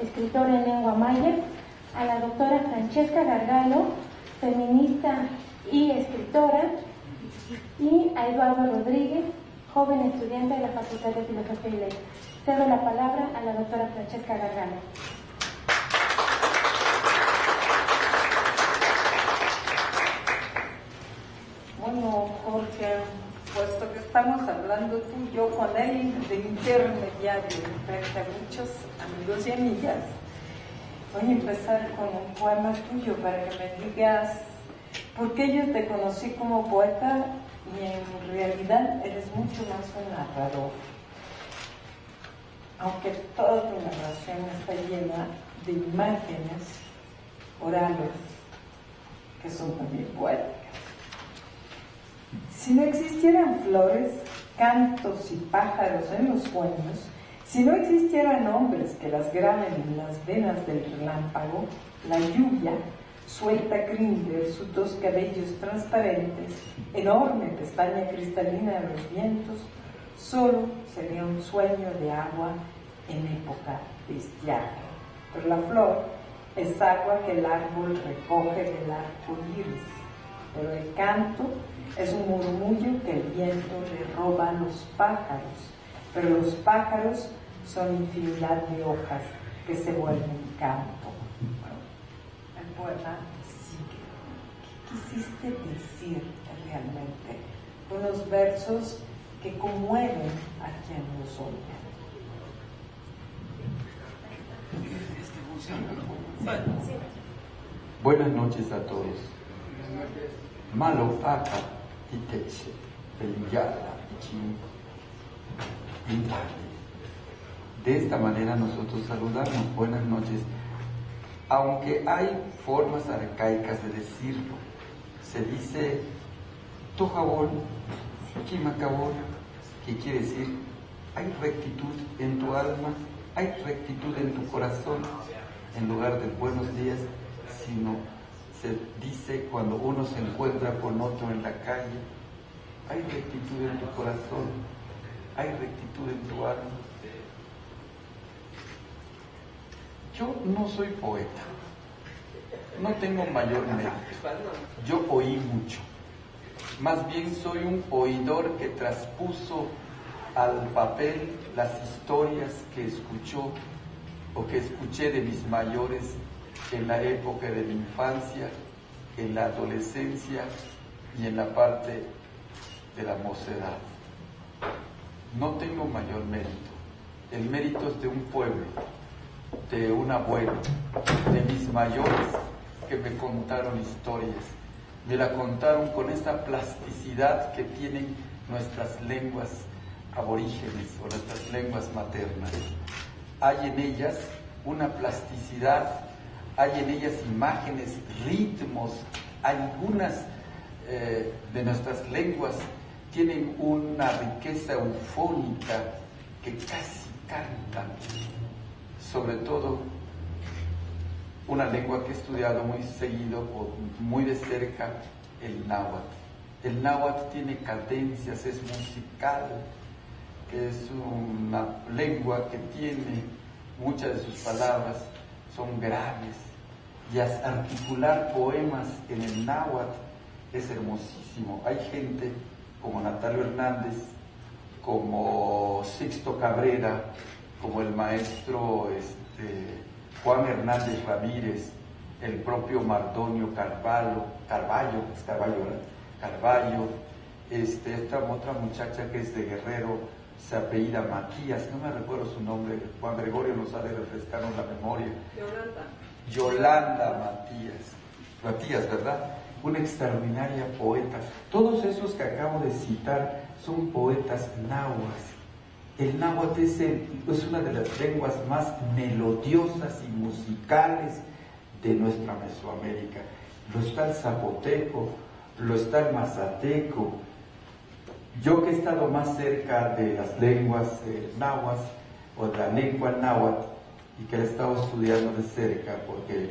escritora en lengua maya, a la doctora Francesca Gargalo, feminista y escritora, y a Eduardo Rodríguez, joven estudiante de la Facultad de Filosofía y Letras. Cedo la palabra a la doctora Francesca Gargalo. Bueno, Jorge, puesto que estamos hablando tú y yo con él de intermediario frente a muchos amigos y amigas, voy a empezar con un poema tuyo para que me digas por qué yo te conocí como poeta y en realidad eres mucho más un narrador. Aunque toda tu narración está llena de imágenes orales que son también poéticas. Si no existieran flores, cantos y pájaros en los sueños, si no existieran hombres que las graben en las venas del relámpago, la lluvia suelta crin de sus dos cabellos transparentes, enorme pestaña cristalina de los vientos, solo sería un sueño de agua en época de estiaje. Pero la flor es agua que el árbol recoge del arco iris, pero el canto es un murmullo que el viento le roba a los pájaros, pero los pájaros son infinidad de hojas que se vuelven canto. Bueno, el poema sigue. ¿Qué quisiste decir realmente? Unos versos que conmueven a quien los oye. Buenas noches a todos. Malo aka iteche, belinyala ichi. De esta manera nosotros saludamos. Buenas noches. Aunque hay formas arcaicas de decirlo, se dice tojabol, kimacabol, que quiere decir hay rectitud en tu alma, hay rectitud en tu corazón, en lugar de buenos días, sino se dice cuando uno se encuentra con otro en la calle, hay rectitud en tu corazón, hay rectitud en tu alma. Yo no soy poeta, no tengo mayor mérito, yo oí mucho, más bien soy un oidor que traspuso al papel las historias que escuchó o que escuché de mis mayores en la época de mi infancia, en la adolescencia y en la parte de la mocedad. No tengo mayor mérito. El mérito es de un pueblo, de un abuelo, de mis mayores que me contaron historias. Me la contaron con esa plasticidad que tienen nuestras lenguas aborígenes o nuestras lenguas maternas. Hay en ellas una plasticidad, hay en ellas imágenes, ritmos. Algunas de nuestras lenguas tienen una riqueza eufónica que casi cantan. Sobre todo una lengua que he estudiado muy seguido o muy de cerca, el náhuatl. El náhuatl tiene cadencias, es musical, es una lengua que tiene muchas de sus palabras, son graves, y articular poemas en el náhuatl es hermosísimo. Hay gente como Natalio Hernández, como Sixto Cabrera, como el maestro Juan Hernández Ramírez, el propio Mardonio Carvalho, esta otra muchacha que es de Guerrero, se apellida Matías, no me recuerdo su nombre, Juan Gregorio nos sabe refrescarnos la memoria. Yolanda Matías, ¿verdad? Una extraordinaria poeta. Todos esos que acabo de citar son poetas náhuatl. El náhuatl es una de las lenguas más melodiosas y musicales de nuestra Mesoamérica. Lo está el zapoteco, lo está el mazateco. Yo que he estado más cerca de las lenguas náhuatl o de la lengua náhuatl y que la he estado estudiando de cerca, porque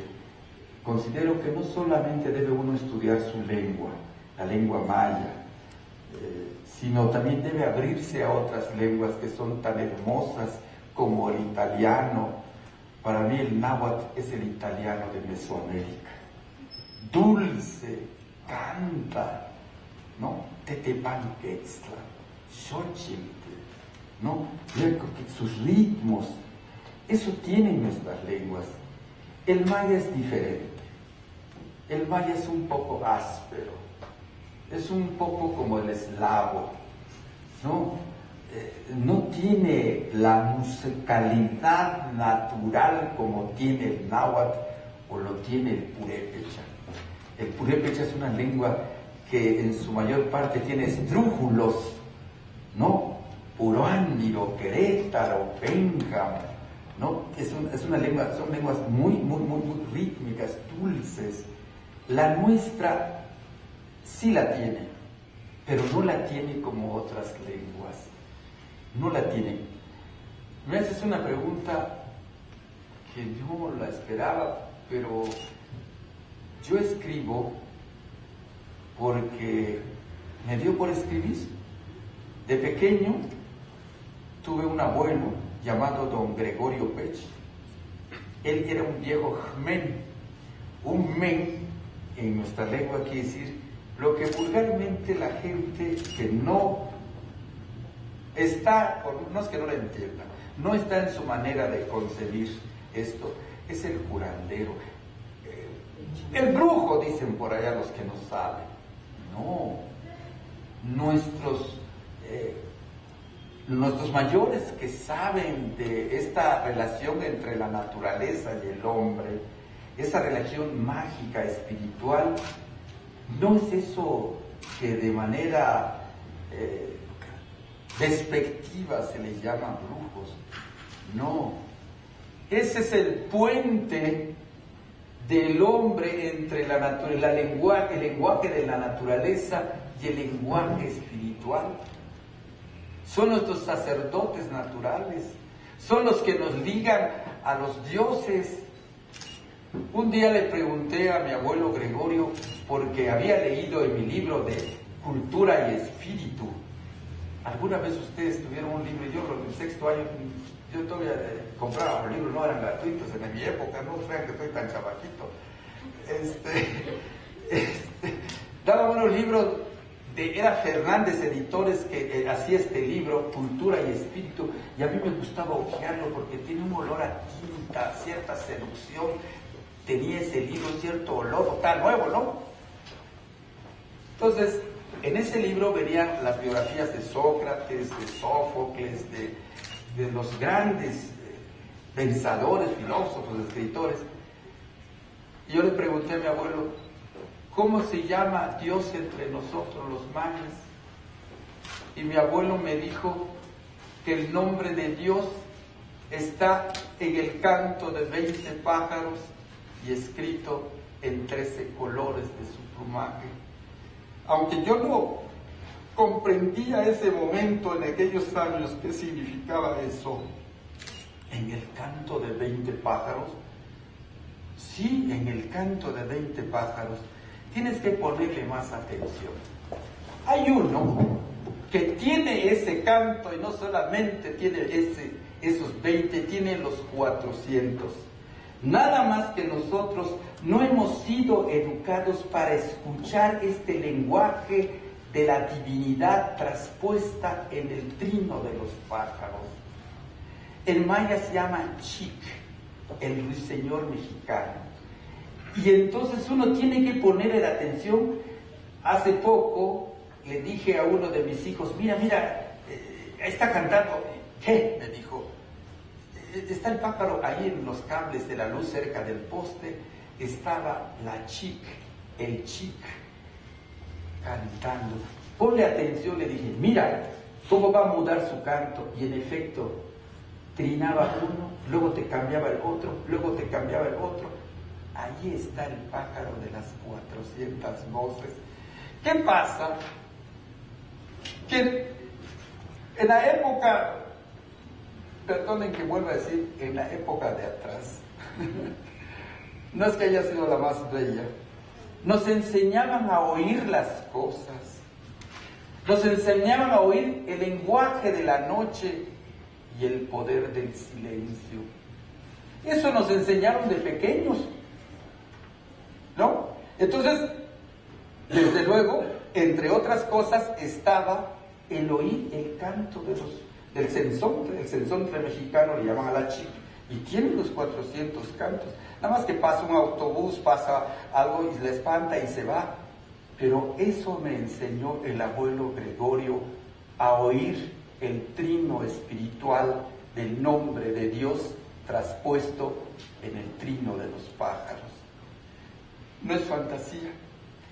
considero que no solamente debe uno estudiar su lengua, la lengua maya, sino también debe abrirse a otras lenguas que son tan hermosas como el italiano, Para mí el náhuatl es el italiano de Mesoamérica. Dulce, canta, ¿no? Tetepanquetzla, Xochitl, ¿no? Sus ritmos, eso tienen nuestras lenguas. El maya es diferente. El maya es un poco áspero, es un poco como el eslavo, ¿no? No tiene la musicalidad natural como tiene el náhuatl o lo tiene el purépecha. El purépecha es una lengua que en su mayor parte tiene estrújulos, ¿no? Puruándiro, Querétaro, Pénjamo, ¿no? Es una lengua, son lenguas muy rítmicas, dulces. La nuestra sí la tiene, pero no la tiene como otras lenguas. No la tiene. Me haces una pregunta que yo la esperaba, pero yo escribo porque me dio por escribir. De pequeño tuve un abuelo llamado don Gregorio Pech. Él era un viejo jmen. Un men en nuestra lengua quiere decir lo que vulgarmente la gente que no está, no es que no la entienda, no está en su manera de concebir esto, es el curandero. El brujo, dicen por allá los que no saben. No, nuestros mayores que saben de esta relación entre la naturaleza y el hombre, esa relación mágica, espiritual, no es eso que de manera despectiva se les llama brujos. No, ese es el puente del hombre entre el lenguaje de la naturaleza y el lenguaje espiritual. Son nuestros sacerdotes naturales, son los que nos ligan a los dioses. Un día le pregunté a mi abuelo Gregorio, porque había leído en mi libro de Cultura y Espíritu. ¿Alguna vez ustedes tuvieron un libro? Yo en el sexto año, yo todavía compraba los libros, no eran gratuitos en mi época, no crean que estoy tan chavaquito. Daba unos libros, era Fernández Editores que hacía este libro, Cultura y Espíritu, y a mí me gustaba hojearlo porque tiene un olor a tinta, cierta seducción. Tenía ese libro cierto olor, está nuevo, ¿no? Entonces, en ese libro venían las biografías de Sócrates, de Sófocles, de los grandes pensadores, filósofos, escritores. Y yo le pregunté a mi abuelo, ¿cómo se llama Dios entre nosotros los mayas? Y mi abuelo me dijo que el nombre de Dios está en el canto de 20 pájaros y escrito en 13 colores de su plumaje. Aunque yo no comprendía ese momento en aquellos años qué significaba eso, en el canto de 20 pájaros, sí, en el canto de 20 pájaros, tienes que ponerle más atención. Hay uno que tiene ese canto y no solamente tiene esos 20, tiene los 400. Nada más que nosotros no hemos sido educados para escuchar este lenguaje de la divinidad traspuesta en el trino de los pájaros. El maya se llama Chic, el ruiseñor mexicano. Y entonces uno tiene que ponerle la atención. Hace poco le dije a uno de mis hijos, mira, está cantando. ¿Qué? Me dijo. Está el pájaro ahí en los cables de la luz cerca del poste. Estaba la chic, el chic, cantando. Ponle atención, le dije, mira cómo va a mudar su canto. Y en efecto, trinaba uno, luego te cambiaba el otro, luego te cambiaba el otro. Allí está el pájaro de las 400 voces. ¿Qué pasa? Que en la época, perdonen que vuelva a decir, en la época de atrás, no es que haya sido la más bella, nos enseñaban a oír las cosas, nos enseñaban a oír el lenguaje de la noche y el poder del silencio. Eso nos enseñaron de pequeños, ¿no? Entonces, desde luego, entre otras cosas, estaba el oír el canto del censontre. El censontre mexicano le llaman a la chica, y tiene los 400 cantos. Nada más que pasa un autobús, pasa algo y le espanta y se va. Pero eso me enseñó el abuelo Gregorio, a oír el trino espiritual del nombre de Dios traspuesto en el trino de los pájaros. No es fantasía,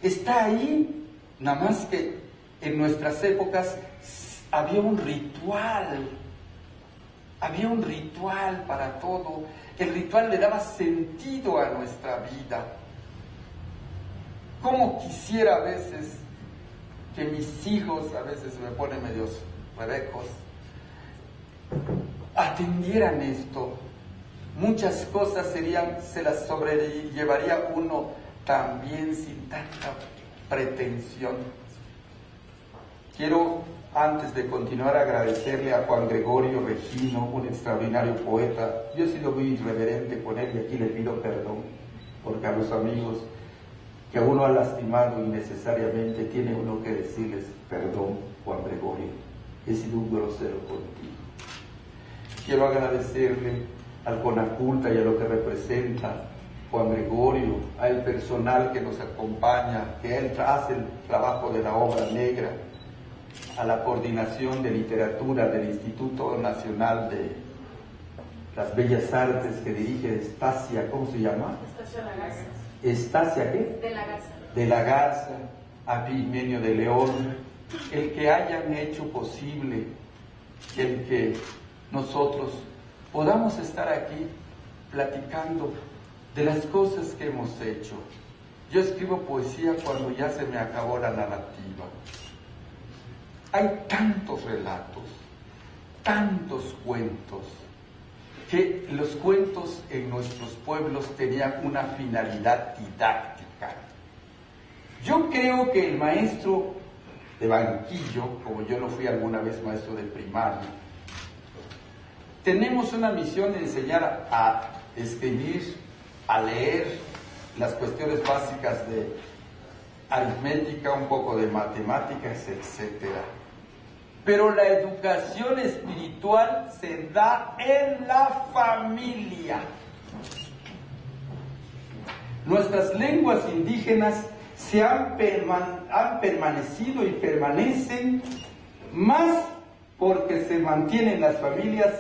está ahí. Nada más que en nuestras épocas había un ritual para todo. El ritual le daba sentido a nuestra vida. Cómo quisiera a veces que mis hijos, a veces me ponen medios rebecos, atendieran esto. Muchas cosas se las sobrellevaría uno también sin tanta pretensión. Quiero, antes de continuar, agradecerle a Juan Gregorio Regino, un extraordinario poeta. Yo he sido muy irreverente con él y aquí le pido perdón, porque a los amigos que a uno ha lastimado innecesariamente tiene uno que decirles perdón, Juan Gregorio, he sido un grosero contigo. Quiero agradecerle al Conaculta y a lo que representa Juan Gregorio, al personal que nos acompaña, que él hace el trabajo de la obra negra, a la coordinación de literatura del Instituto Nacional de las Bellas Artes que dirige Estacia, ¿cómo se llama? Estacia La Garza. ¿Estacia qué? De la Garza. De la Garza, a Pigmenio de León, el que hayan hecho posible el que nosotros podamos estar aquí platicando de las cosas que hemos hecho. Yo escribo poesía cuando ya se me acabó la narrativa. Hay tantos relatos, tantos cuentos, que los cuentos en nuestros pueblos tenían una finalidad didáctica. Yo creo que el maestro de banquillo, como yo lo fui alguna vez maestro de primaria, tenemos una misión de enseñar a escribir, a leer las cuestiones básicas de aritmética, un poco de matemáticas, etc. Pero la educación espiritual se da en la familia. Nuestras lenguas indígenas han permanecido y permanecen más porque se mantienen las familias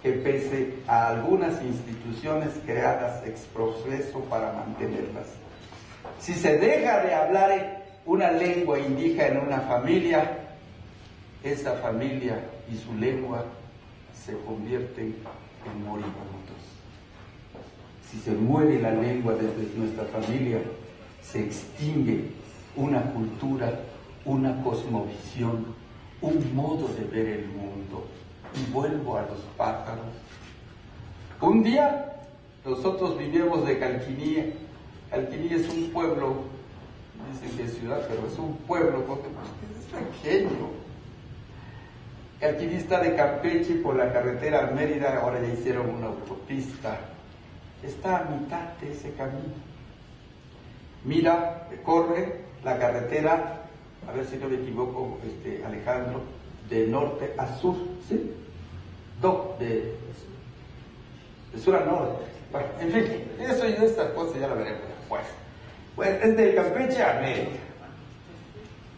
que pese a algunas instituciones creadas ex profeso para mantenerlas. Si se deja de hablar una lengua indígena en una familia, esa familia y su lengua se convierten en moribundos. Si se muere la lengua desde nuestra familia, se extingue una cultura, una cosmovisión, un modo de ver el mundo. Y vuelvo a los pájaros. Un día nosotros vivíamos de Calquiní. Calquiní es un pueblo, dicen que es ciudad, pero es un pueblo porque es pequeño. Calquiní está de Campeche por la carretera a Mérida, ahora ya hicieron una autopista. Está a mitad de ese camino. Mira, corre la carretera, a ver si no me equivoco, Alejandro, de norte a sur, ¿sí? De sur a norte. Bueno, en fin, eso y estas cosas ya la veremos después. Pues es del Campeche a Mérida.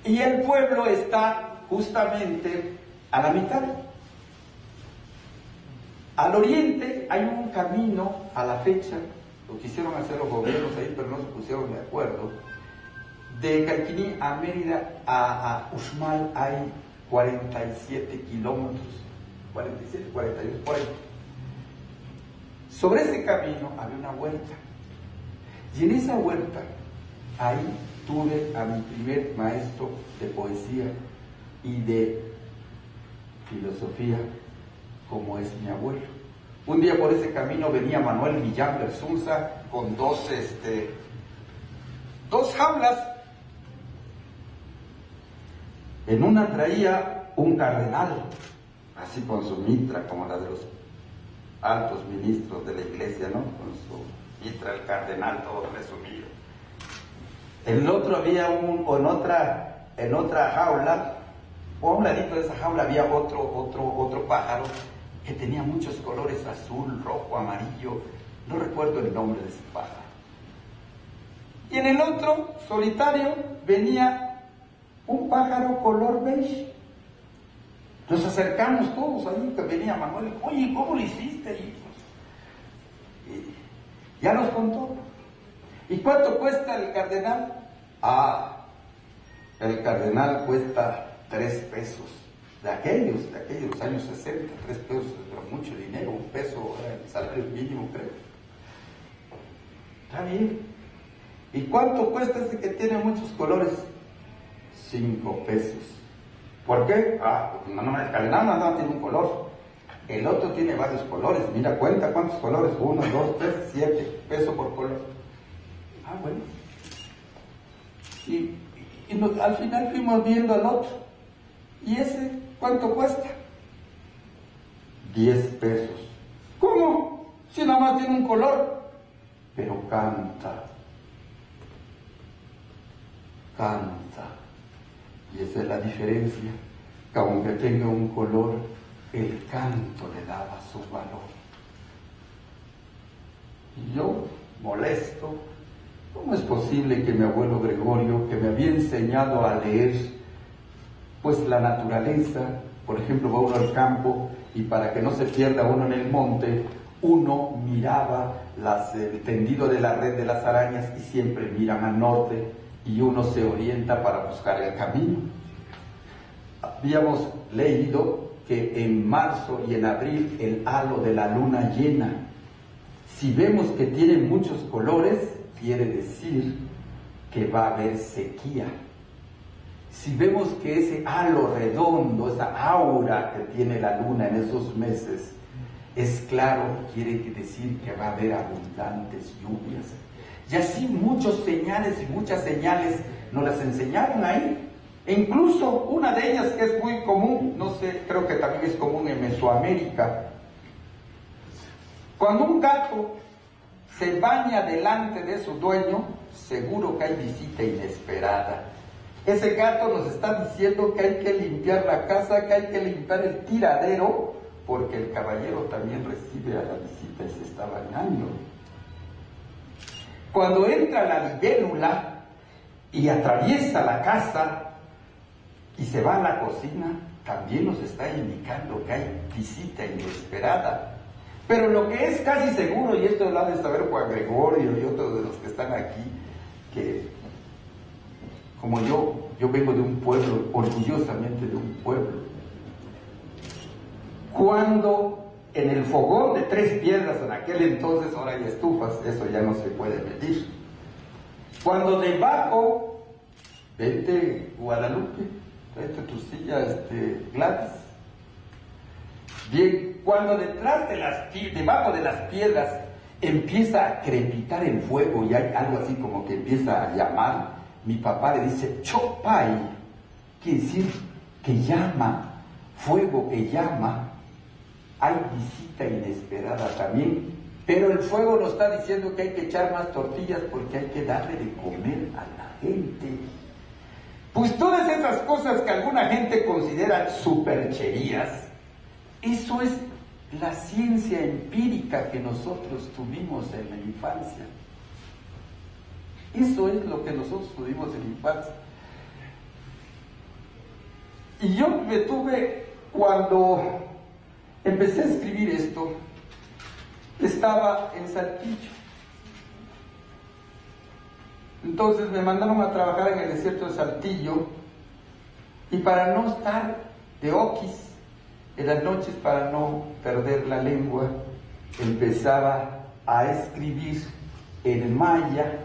Y el pueblo está justamente a la mitad. Al oriente hay un camino a la fecha, lo quisieron hacer los gobiernos ahí, pero no se pusieron de acuerdo. De Calquiní a Mérida, a Uxmal hay 47 kilómetros, 47, 42, por ahí. Sobre ese camino había una huerta. Y en esa huerta, ahí tuve a mi primer maestro de poesía y de filosofía, como es mi abuelo. Un día por ese camino venía Manuel Millán Bersunza con dos jaulas. En una traía un cardenal, así con su mitra, como la de los altos ministros de la iglesia el cardenal todo resumido. En el otro había en otra jaula, o a un ladito de esa jaula había otro pájaro que tenía muchos colores, azul, rojo, amarillo, no recuerdo el nombre de ese pájaro. Y en el otro, solitario, venía un pájaro color beige. Nos acercamos todos ahí, que venía Manuel, oye, ¿cómo lo hiciste, hijos? Y ya nos contó. ¿Y cuánto cuesta el cardenal? El cardenal cuesta 3 pesos. De aquellos años 60, 3 pesos era mucho dinero, 1 peso era el salario mínimo, creo. Está bien. ¿Y cuánto cuesta ese que tiene muchos colores? 5 pesos. ¿Por qué? El cardenal no tiene un color. El otro tiene varios colores. Mira, cuenta cuántos colores. 1, 2, 3, 7 pesos por color. Bueno. Y al final fuimos viendo al otro. ¿Y ese cuánto cuesta? 10 pesos. ¿Cómo? Si nada más tiene un color. Pero canta. Y esa es la diferencia, que aunque tenga un color, el canto le daba su valor. Y yo, molesto, ¿cómo es posible que mi abuelo Gregorio, que me había enseñado a leer, pues la naturaleza, por ejemplo, va uno al campo y para que no se pierda uno en el monte, uno miraba el tendido de la red de las arañas y siempre miran al norte, y uno se orienta para buscar el camino. Habíamos leído que en marzo y en abril el halo de la luna llena, si vemos que tiene muchos colores, quiere decir que va a haber sequía. Si vemos que ese halo redondo, esa aura que tiene la luna en esos meses, es claro, quiere decir que va a haber abundantes lluvias. Y así muchas señales nos las enseñaron ahí. E incluso una de ellas que es muy común, no sé, creo que también es común en Mesoamérica. Cuando un gato se baña delante de su dueño, seguro que hay visita inesperada. Ese gato nos está diciendo que hay que limpiar la casa, que hay que limpiar el tiradero, porque el caballero también recibe a la visita y se está bañando. Cuando entra la libélula y atraviesa la casa y se va a la cocina, también nos está indicando que hay visita inesperada. Pero lo que es casi seguro, y esto lo ha de saber Juan Gregorio y otros de los que están aquí, que como yo vengo de un pueblo, orgullosamente de un pueblo, cuando en el fogón de 3 piedras en aquel entonces, ahora hay estufas, eso ya no se puede medir. Cuando debajo, vente Guadalupe, tráete tu silla, Gladys. Bien, cuando debajo de las piedras empieza a crepitar el fuego y hay algo así como que empieza a llamar, mi papá le dice Chopay, quiere decir que llama, fuego que llama. Hay visita inesperada también, pero el fuego nos está diciendo que hay que echar más tortillas porque hay que darle de comer a la gente. Pues todas esas cosas que alguna gente considera supercherías, eso es la ciencia empírica que nosotros tuvimos en la infancia. Eso es lo que nosotros tuvimos en la infancia. Y yo me tuve, cuando empecé a escribir esto, estaba en Saltillo. Entonces me mandaron a trabajar en el desierto de Saltillo y para no estar de oquis en las noches, para no perder la lengua, empezaba a escribir en maya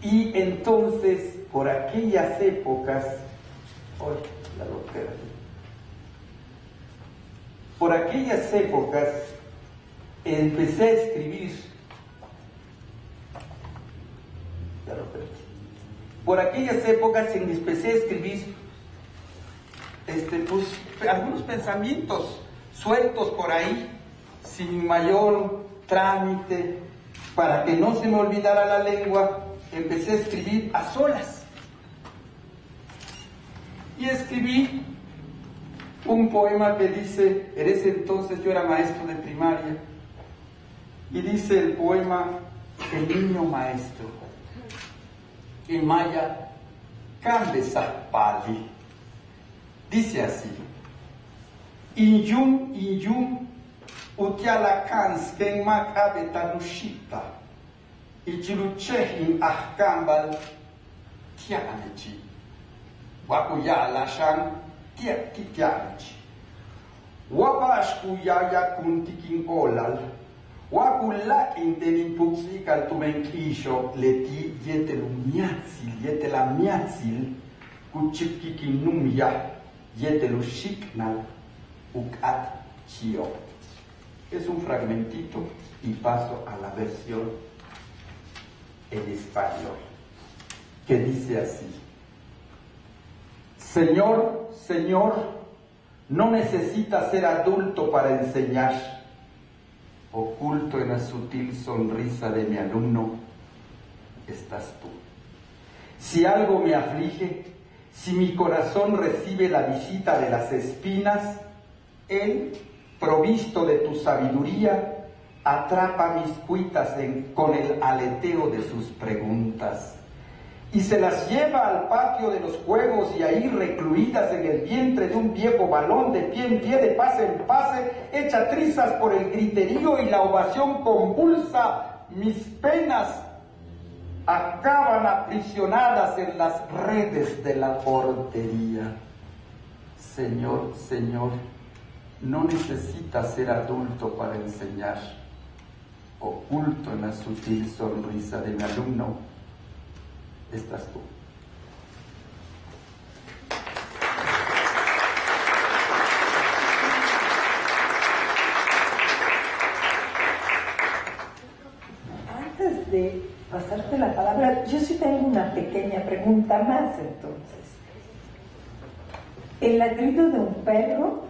y entonces por aquellas épocas, la doctora, por aquellas épocas empecé a escribir, por aquellas épocas empecé a escribir pues, algunos pensamientos sueltos por ahí, sin mayor trámite, para que no se me olvidara la lengua, empecé a escribir a solas. Y escribí un poema que dice, en ese entonces yo era maestro de primaria, y dice el poema El niño maestro. En maya, Kambesapali. Dice así: Inyum, Utiala Kansken Makabetanushita, Ichiluchehin Ahkambal, Tianachi, Wakuyala Shan, Tianachi, Wabashku Yaya Kuntikin Olal, Wakulakin Teninpuxikal Tumenkisho, Leti Yetelumiatzil, Yetelamiatzil, Kuchikikin Numya, Yetelushiknal, Ukat Chio. Es un fragmentito y paso a la versión en español, que dice así: Señor, Señor, no necesitas ser adulto para enseñar. Oculto en la sutil sonrisa de mi alumno estás tú. Si algo me aflige, si mi corazón recibe la visita de las espinas, él, provisto de tu sabiduría, atrapa mis cuitas con el aleteo de sus preguntas y se las lleva al patio de los juegos, y ahí, recluidas en el vientre de un viejo balón, de pie en pie, de pase en pase, echa trizas por el griterío y la ovación convulsa, mis penas acaban aprisionadas en las redes de la portería. Señor, Señor, no necesitas ser adulto para enseñar. Oculto en la sutil sonrisa de mi alumno estás tú. Antes de pasarte la palabra, yo sí tengo una pequeña pregunta más entonces. ¿El ladrido de un perro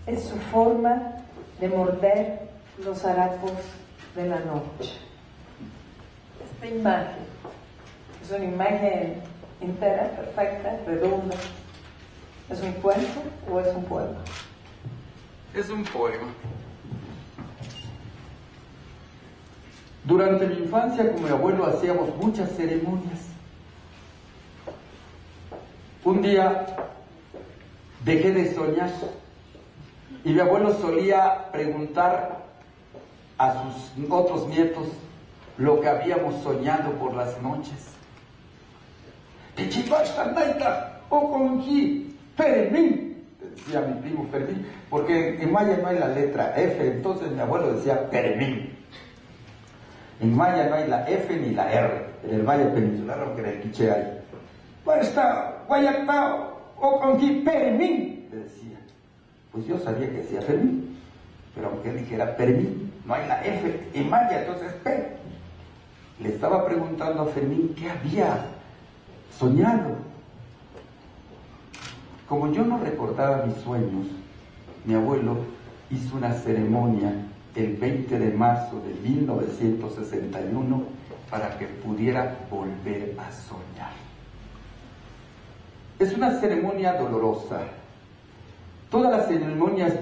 es su forma de morder los harapos de la noche? Esta imagen es una imagen entera, perfecta, redonda. ¿Es un cuento o es un poema? Es un poema. Durante mi infancia con mi abuelo hacíamos muchas ceremonias. Un día dejé de soñar y mi abuelo solía preguntar a sus otros nietos lo que habíamos soñado por las noches. O con Fermín, decía mi primo Fermín, porque en maya no hay la letra F, entonces mi abuelo decía Fermín. En maya no hay la F ni la R, en el maya peninsular, aunque en el quiché hay. O con Fermín, le decía. Pues yo sabía que decía Fermín, pero aunque él dijera Fermín, no hay la F en maya, entonces P. Le estaba preguntando a Fermín qué había soñado. Como yo no recordaba mis sueños, mi abuelo hizo una ceremonia el 20 de marzo de 1961 para que pudiera volver a soñar. Es una ceremonia dolorosa. Todas las ceremonias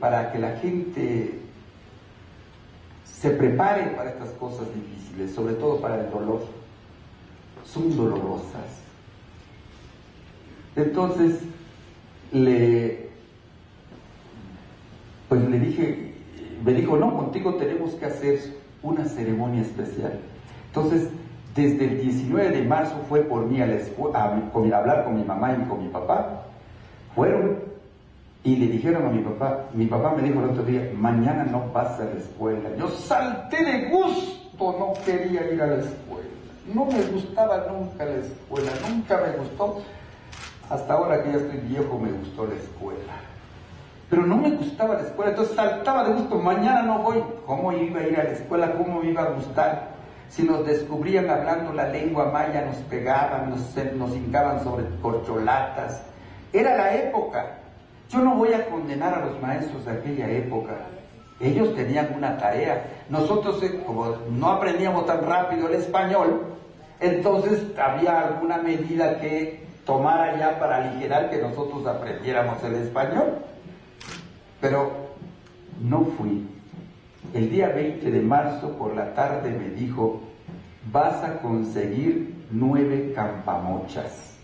para que la gente se prepare para estas cosas difíciles, sobre todo para el dolor, son dolorosas. Entonces me dijo, no, contigo tenemos que hacer una ceremonia especial. Entonces, desde el 19 de marzo fue por mí a hablar con mi mamá y con mi papá. Fueron y le dijeron a mi papá me dijo el otro día, mañana no vas a la escuela. Yo salté de gusto, no quería ir a la escuela. No me gustaba nunca la escuela, nunca me gustó. Hasta ahora que ya estoy viejo me gustó la escuela. Pero no me gustaba la escuela, entonces saltaba de gusto, mañana no voy. ¿Cómo iba a ir a la escuela? ¿Cómo me iba a gustar? Si nos descubrían hablando la lengua maya, nos pegaban, nos hincaban sobre corcholatas. Era la época. Yo no voy a condenar a los maestros de aquella época, Ellos tenían una tarea. Nosotros, como no aprendíamos tan rápido el español, entonces había alguna medida que tomar ya para aligerar que nosotros aprendiéramos el español. Pero no fui. El día 20 de marzo por la tarde me dijo: vas a conseguir 9 campamochas,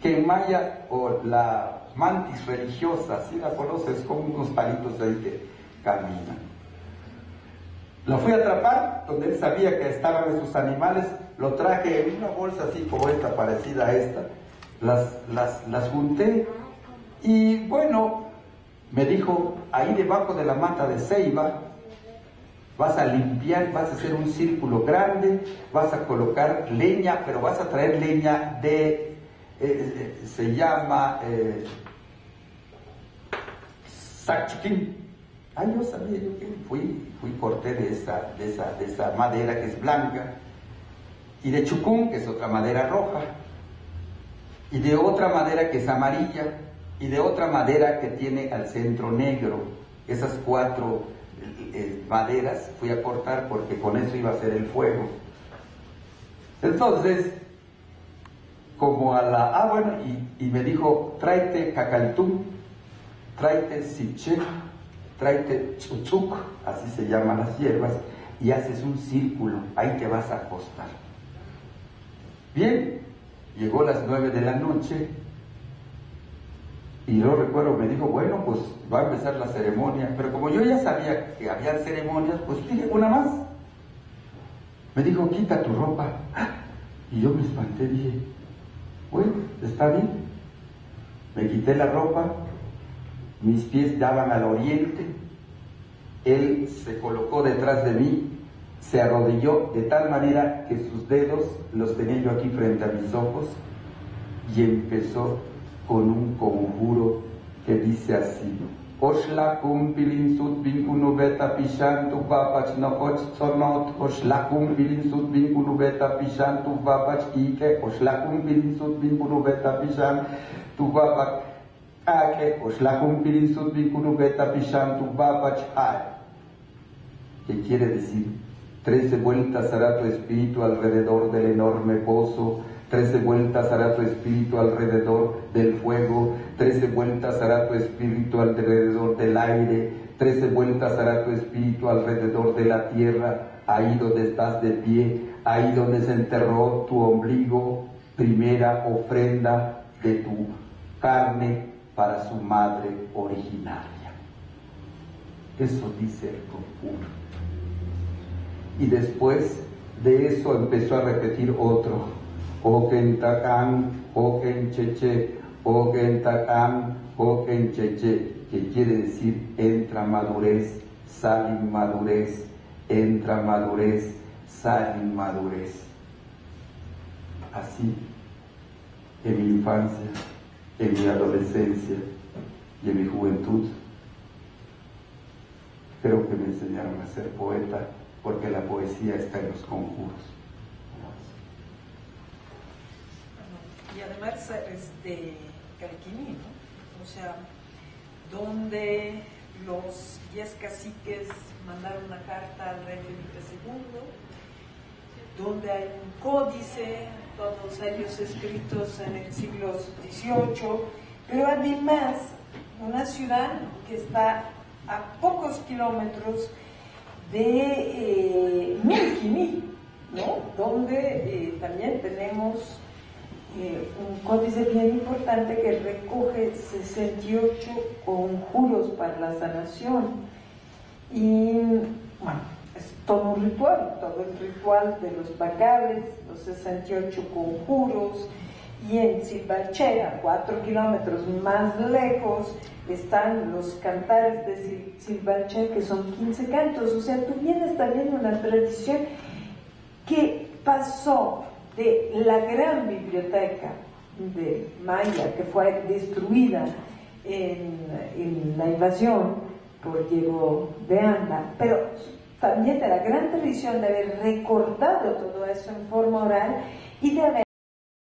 que en maya, o la mantis religiosa, si la conoces, con unos palitos ahí que caminan. Lo fui a atrapar donde él sabía que estaban esos animales, lo traje en una bolsa así como esta, parecida a esta, las junté y bueno, me dijo: ahí debajo de la mata de ceiba vas a limpiar, vas a hacer un círculo grande, vas a colocar leña, pero vas a traer leña de, se llama sachiquín. Ay, yo sabía, yo que fui corté de esa madera que es blanca, y de chucún, que es otra madera roja, y de otra madera que es amarilla, y de otra madera que tiene al centro negro. Esas 4 maderas fui a cortar porque con eso iba a hacer el fuego. Entonces, como a la... bueno, y me dijo: tráete cacaltún, tráete siché, tráete tzutzuk, así se llaman las hierbas, y haces un círculo, ahí te vas a acostar. Bien, llegó las 9 de la noche, y yo recuerdo, me dijo: bueno, pues va a empezar la ceremonia. Pero como yo ya sabía que había ceremonias, pues dije: una más. Me dijo: quita tu ropa. Y yo me espanté, dije: bueno, está bien. Me quité la ropa, mis pies daban al oriente, él se colocó detrás de mí, se arrodilló de tal manera que sus dedos los tenía yo aquí frente a mis ojos, y empezó con un conjuro que dice así: Oshlakum bilin sud vinkunu beta pishan tu papach no och sonot, Oshlakum bilin sud vinkunu beta pishan tu papach ike, Oshlakum bilin sud vinkunu beta pishan tu papach ake, Oshlakum bilin sud vinkunu beta pishan tu papach ay. ¿Qué quiere decir? 13 vueltas hará tu espíritu alrededor del enorme pozo, 13 vueltas hará tu espíritu alrededor del fuego, 13 vueltas hará tu espíritu alrededor del aire, 13 vueltas hará tu espíritu alrededor de la tierra, ahí donde estás de pie, ahí donde se enterró tu ombligo, primera ofrenda de tu carne para su madre originaria. Eso dice el conjuro. Y después de eso empezó a repetir otro: Oken Takam, Oken Cheche, Oken Takam, Oken Cheche, que quiere decir: entra madurez, sal inmadurez, entra madurez, sal inmadurez. Así, en mi infancia, en mi adolescencia y en mi juventud, creo que me enseñaron a ser poeta, porque la poesía está en los conjuros. Y además, Calquiní, ¿no? O sea, donde los 10 caciques mandaron una carta al rey Felipe II, donde hay un códice, todos ellos escritos en el siglo XVIII, pero además una ciudad que está a pocos kilómetros de Milquimí, ¿no? Donde también tenemos un códice bien importante que recoge 68 conjuros para la sanación. Y bueno, es todo un ritual, todo el ritual de los bacables, los 68 conjuros. Y en Silbalché, a 4 kilómetros más lejos, están los cantares de Silbalché, que son 15 cantos. O sea, tú tienes también una tradición que pasó de la gran biblioteca de Maya, que fue destruida en la invasión por Diego de Anda, pero también de la gran tradición de haber recordado todo eso en forma oral y de haber